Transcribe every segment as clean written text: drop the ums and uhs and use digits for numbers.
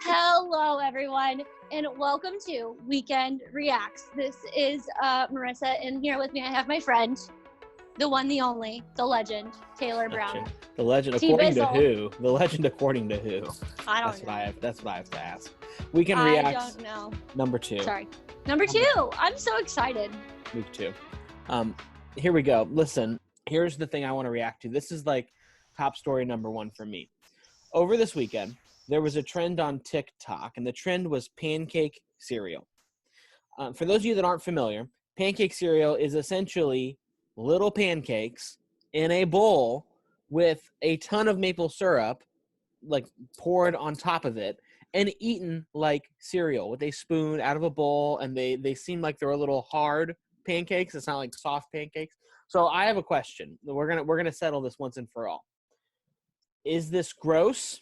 Hello, everyone, and welcome to Weekend Reacts. This is Marissa, and here with me I have my friend, the one, the only, the legend, Taylor Brown. The legend according to who? The legend according to who? I don't know. That's what I have to ask. Weekend Reacts. I don't know. Number 2. Sorry. Number 2. I'm so excited. Me too. Here we go. Listen, here's the thing I want to react to. This is like top story number 1 for me. Over this weekend, there was a trend on TikTok, and the trend was pancake cereal. For those of you that aren't familiar, pancake cereal is essentially little pancakes in a bowl with a ton of maple syrup, like poured on top of it, and eaten like cereal with a spoon out of a bowl. And they seem like they're a little hard pancakes. It's not like soft pancakes. So I have a question. We're gonna settle this once and for all. Is this gross?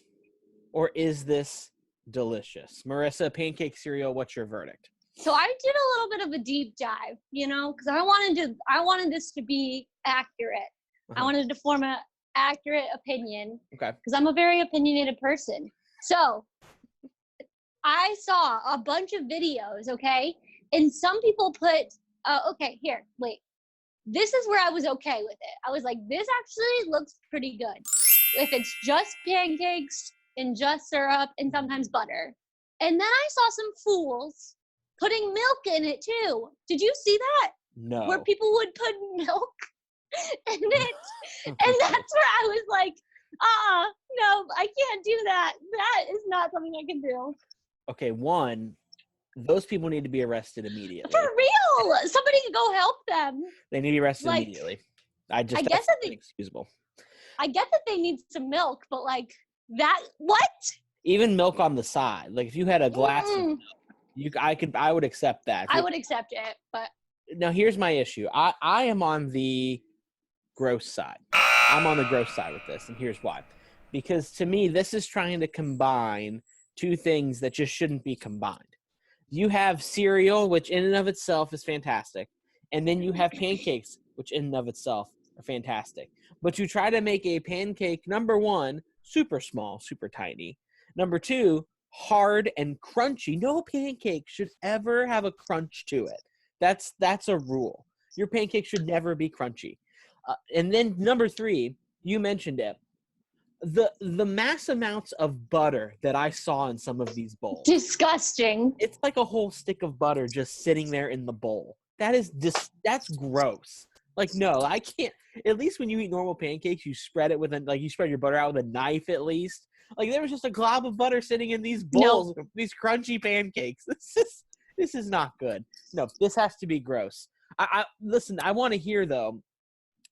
Or is this delicious? Marissa, pancake cereal, what's your verdict? So I did a little bit of a deep dive, because I wanted this to be accurate. Uh-huh. I wanted to form an accurate opinion. Okay. Because I'm a very opinionated person. So I saw a bunch of videos, okay? And some people put, this is where I was okay with it. I was like, this actually looks pretty good. If it's just pancakes and just syrup and sometimes butter. And then I saw some fools putting milk in it too. Did you see that? No. Where people would put milk in it. And that's where I was like, no, I can't do that. That is not something I can do. Okay, 1, those people need to be arrested immediately. For real. Somebody can go help them. They need to be arrested immediately. I guess that's inexcusable. I get that they need some milk, but that, what? Even milk on the side. Like if you had a glass of milk, I would accept that. I would accept it, but now here's my issue. I am on the gross side. I'm on the gross side with this, and here's why. Because to me, this is trying to combine 2 things that just shouldn't be combined. You have cereal, which in and of itself is fantastic, and then you have pancakes, which in and of itself are fantastic. But you try to make a pancake, number 1, super small, super tiny. Number 2, hard and crunchy. No pancake should ever have a crunch to it. That's a rule. Your pancake should never be crunchy. And then number 3, you mentioned it. The mass amounts of butter that I saw in some of these bowls. Disgusting. It's like a whole stick of butter just sitting there in the bowl. That's gross. Like, no, I can't. At least when you eat normal pancakes, you spread it you spread your butter out with a knife at least. Like, there was just a glob of butter sitting in these bowls, these crunchy pancakes. This is not good. No, this has to be gross. Listen, I want to hear, though.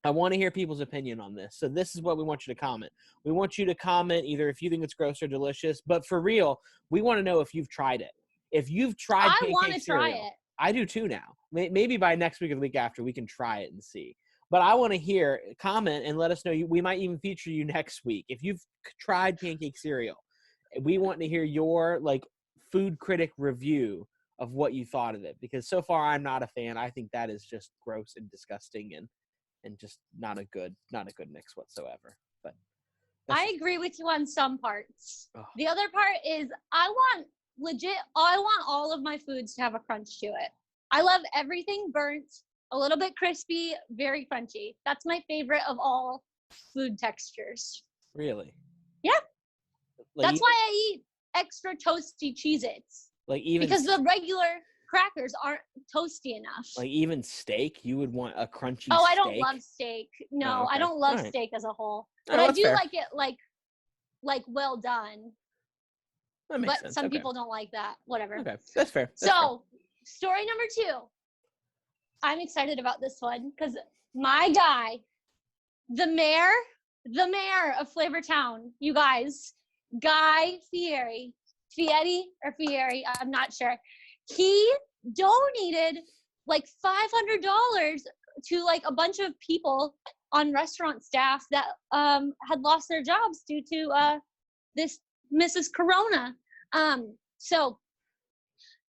I want to hear people's opinion on this. So this is what we want you to comment. We want you to comment either if you think it's gross or delicious. But for real, we want to know if you've tried it. If you've tried pancake cereal. I want to try it. I do too now. Maybe by next week or the week after, we can try it and see. But I want to comment and let us know. We might even feature you next week. If you've tried pancake cereal, we want to hear your food critic review of what you thought of it. Because so far, I'm not a fan. I think that is just gross and disgusting and just not a good mix whatsoever. But I agree with you on some parts. Oh. The other part is I want all of my foods to have a crunch to it. I love everything burnt, a little bit crispy, very crunchy. That's my favorite of all food textures. Really? Yeah. That's why I eat extra toasty Cheez-Its. Because the regular crackers aren't toasty enough. Like even steak, you would want a crunchy steak? I don't love steak. No, okay. I don't love steak as a whole. But I do like it like well done. That makes sense. Some people don't like that. Whatever. Okay, that's fair. Story number 2. I'm excited about this one because my guy, the mayor of Flavortown, you guys, Guy Fieri, I'm not sure. He donated $500 to a bunch of people on restaurant staff that had lost their jobs due to this Mrs. Corona. So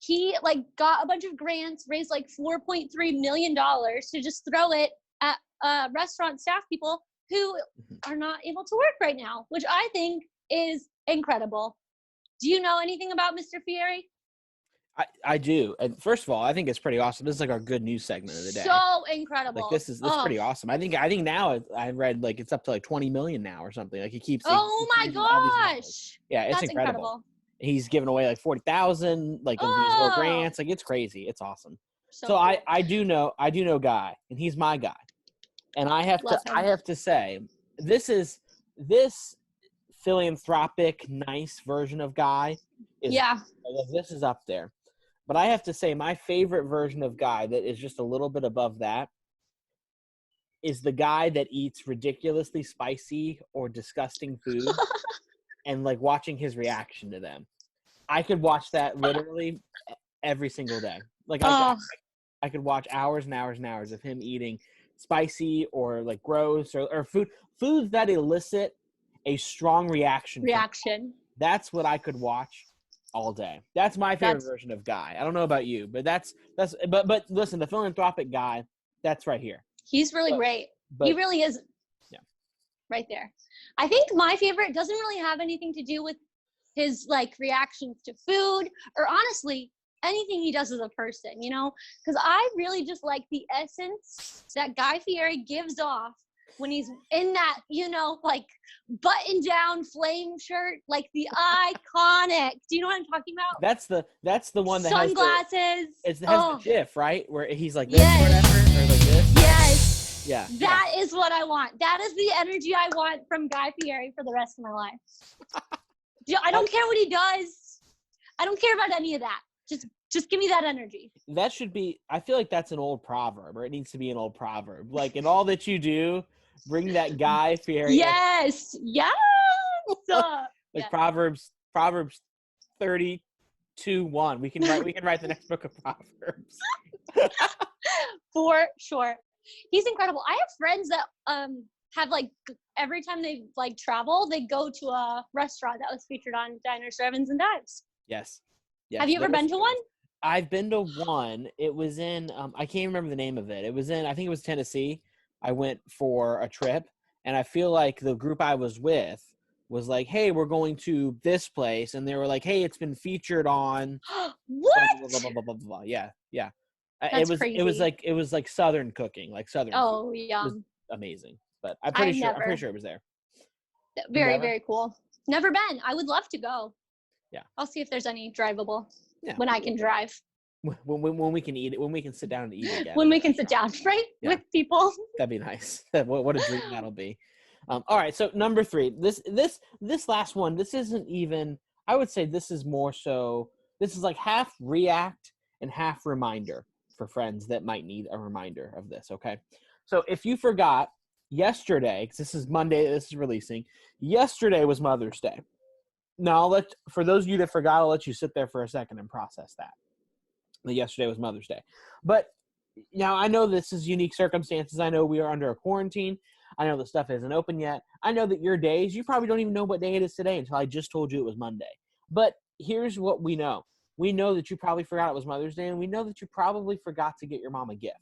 he got a bunch of grants, raised $4.3 million to just throw it at restaurant staff people who are not able to work right now, which I think is incredible. Do you know anything about Mr. Fieri? I do. And first of all, I think it's pretty awesome. This is like our good news segment of the day. So incredible. Like this is pretty awesome. I think now I read like it's up to like 20 million now or something. Like he keeps. Oh my all these numbers. gosh. Yeah, it's That's incredible. He's giving away like 40,000 like of these little grants. Like it's crazy. It's awesome. So cool. I do know Guy, and he's my guy. And I have to say this philanthropic nice version of Guy is this is up there. But I have to say my favorite version of Guy that is just a little bit above that is the guy that eats ridiculously spicy or disgusting food and like watching his reaction to them. I could watch that literally every single day. Like I could watch hours and hours and hours of him eating spicy or like gross or foods that elicit a strong reaction. That's what I could watch all day. That's my favorite version of Guy. I don't know about you, but but listen, the philanthropic Guy, that's right here. He's really great. He really is. Yeah. Right there. I think my favorite doesn't really have anything to do with his like reactions to food or honestly anything he does as a person, you know, because I really just like the essence that Guy Fieri gives off when he's in that, you know, like button down flame shirt, like the iconic. Do you know what I'm talking about? That's the one that sunglasses. Has the GIF, right? Where he's like this or whatever, or like this. Yes. Yeah. That is what I want. That is the energy I want from Guy Fieri for the rest of my life. I don't care what he does. I don't care about any of that. Just give me that energy. That should be, I feel like that's an old proverb, or it needs to be an old proverb. Like, in all that you do, bring that Guy Fieri. Yes. Yes. Proverbs 32:1. We can write the next book of Proverbs. For sure. He's incredible. I have friends that have like every time they like travel, they go to a restaurant that was featured on Diners, Drive-Ins, and Dives. Yes. Have you ever been to one? I've been to one. It was in I can't remember the name of it. It was in, I think it was Tennessee. I went for a trip, and I feel like the group I was with was like, "Hey, we're going to this place," and they were like, "Hey, it's been featured on." What? Blah, blah, blah, blah, blah, blah. Yeah. That's crazy. It was like Southern cooking, like Southern. Oh, food. yum. It was amazing, but I'm pretty sure it was there. Very, very cool. Never been. I would love to go. Yeah. I'll see if there's any drivable. Yeah. When I can drive. When we can eat it, when we can sit down and eat again. When we can sit down, right? Yeah. With people. That'd be nice. What a dream that'll be. All right, so number 3. This last one, this isn't even, I would say this is more so, this is like half react and half reminder for friends that might need a reminder of this, okay? So if you forgot, yesterday, because this is Monday, this is releasing, yesterday was Mother's Day. Now, for those of you that forgot, I'll let you sit there for a second and process that. Yesterday was Mother's Day. But now I know this is unique circumstances. I know we are under a quarantine. I know the stuff isn't open yet. I know that your days, you probably don't even know what day it is today until I just told you it was Monday. But here's what we know. We know that you probably forgot it was Mother's Day, and we know that you probably forgot to get your mom a gift.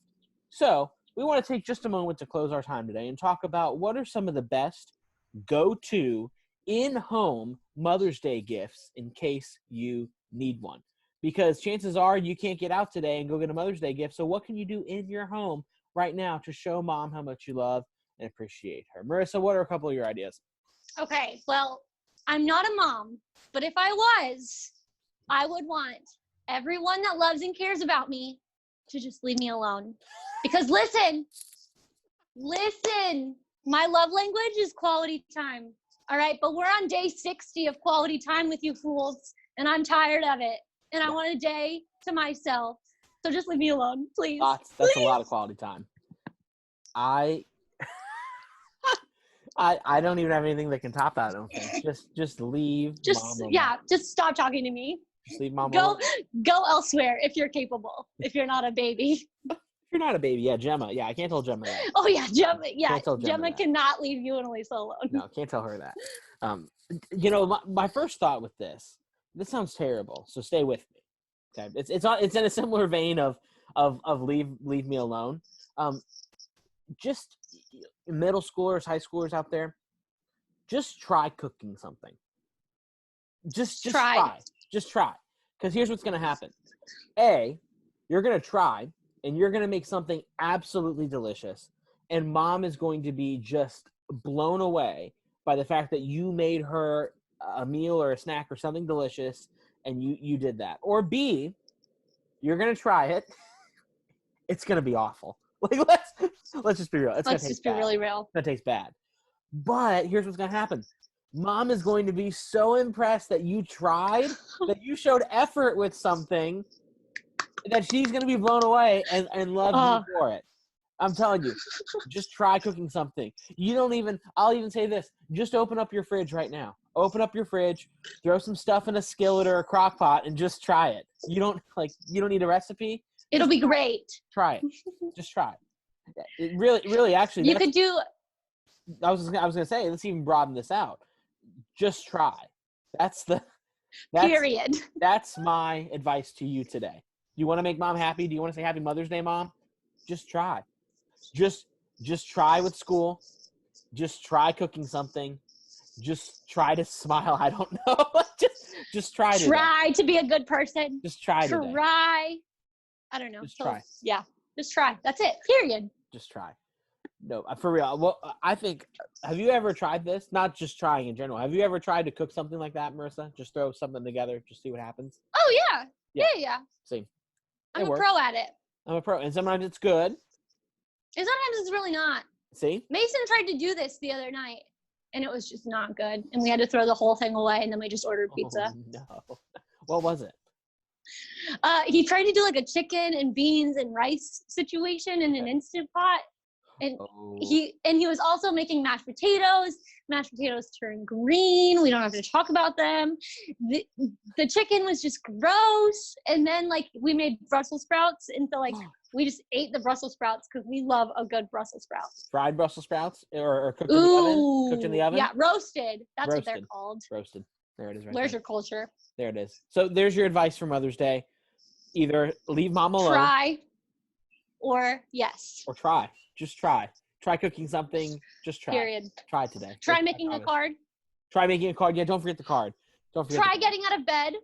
So we want to take just a moment to close our time today and talk about what are some of the best go-to in-home Mother's Day gifts in case you need one. Because chances are you can't get out today and go get a Mother's Day gift. So what can you do in your home right now to show mom how much you love and appreciate her? Marissa, what are a couple of your ideas? Okay, well, I'm not a mom, but if I was, I would want everyone that loves and cares about me to just leave me alone. Because listen, my love language is quality time. All right, but we're on day 60 of quality time with you fools, and I'm tired of it. And I want a day to myself. So just leave me alone, please. That's a lot of quality time. I don't even have anything that can top that, I don't think. Just leave mom alone. Yeah, just stop talking to me. Just leave mom alone. Go elsewhere if you're capable, if you're not a baby. If you're not a baby, yeah, Gemma. Yeah, I can't tell Gemma that. Oh, yeah, Gemma. Yeah, Gemma cannot leave you and Elisa alone. No, can't tell her that. My first thought with this sounds terrible, so stay with me. Okay, it's in a similar vein of leave me alone. Just middle schoolers, high schoolers out there, just try cooking something. Just try. Just try. Because here's what's going to happen. A, you're going to try, and you're going to make something absolutely delicious. And mom is going to be just blown away by the fact that you made her a meal or a snack or something delicious, and you did that. Or B, you're going to try it. It's going to be awful. Like, let's just be real. Let's just be really real. It's going to taste bad. But here's what's going to happen. Mom is going to be so impressed that you tried, that you showed effort with something, that she's going to be blown away and love you for it. I'm telling you, just try cooking something. I'll even say this, just open up your fridge right now. Open up your fridge, throw some stuff in a skillet or a crock pot, and just try it. You don't need a recipe. It'll be great. Try it. Just try it. It really, actually. You could do. I was going to say, let's even broaden this out. Just try. Period. That's my advice to you today. You want to make mom happy? Do you want to say Happy Mother's Day, Mom? Just try. Just try with school. Just try cooking something. Just try to smile. I don't know. just try to. Try to be a good person. Just try to. Try. I don't know. Just try. Yeah. Just try. That's it. Period. Just try. No, for real. Well, I think, have you ever tried this? Not just trying in general. Have you ever tried to cook something like that, Marissa? Just throw something together, just see what happens? Oh, yeah. Yeah. See. I'm a pro at it. I'm a pro. And sometimes it's good. And sometimes it's really not. See? Mason tried to do this the other night, and it was just not good. And we had to throw the whole thing away, and then we just ordered pizza. Oh, no. What was it? He tried to do like a chicken and beans and rice situation in an Instant Pot. And he was also making mashed potatoes. Mashed potatoes turn green. We don't have to talk about them. The chicken was just gross. And then we made Brussels sprouts, and so we just ate the Brussels sprouts because we love a good Brussels sprout. Fried Brussels sprouts or cooked in the oven? Cooked in the oven? Yeah, roasted. That's what they're called. Roasted. There it is. Where's your culture? There it is. So there's your advice for Mother's Day. Either leave mom alone. Try. Or yes. Or try. Just try. Try cooking something. Just try. Period. Try today. Try making a card. Try making a card. Yeah, don't forget the card. Try getting out of bed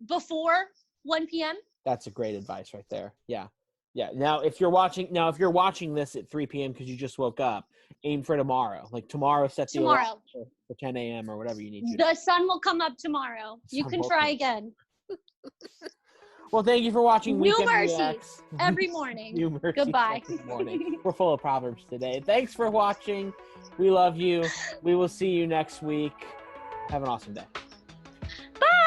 before 1 p.m. That's a great advice right there. Yeah. Yeah. Now, if you're watching this at 3 p.m. because you just woke up, aim for tomorrow. Tomorrow, set the alarm for 10 a.m. or whatever you need to. The sun will come up tomorrow. You can try again. Well, thank you for watching New Weekend mercies Reacts. every morning. New mercies Goodbye. every morning. We're full of proverbs today. Thanks for watching. We love you. We will see you next week. Have an awesome day. Bye.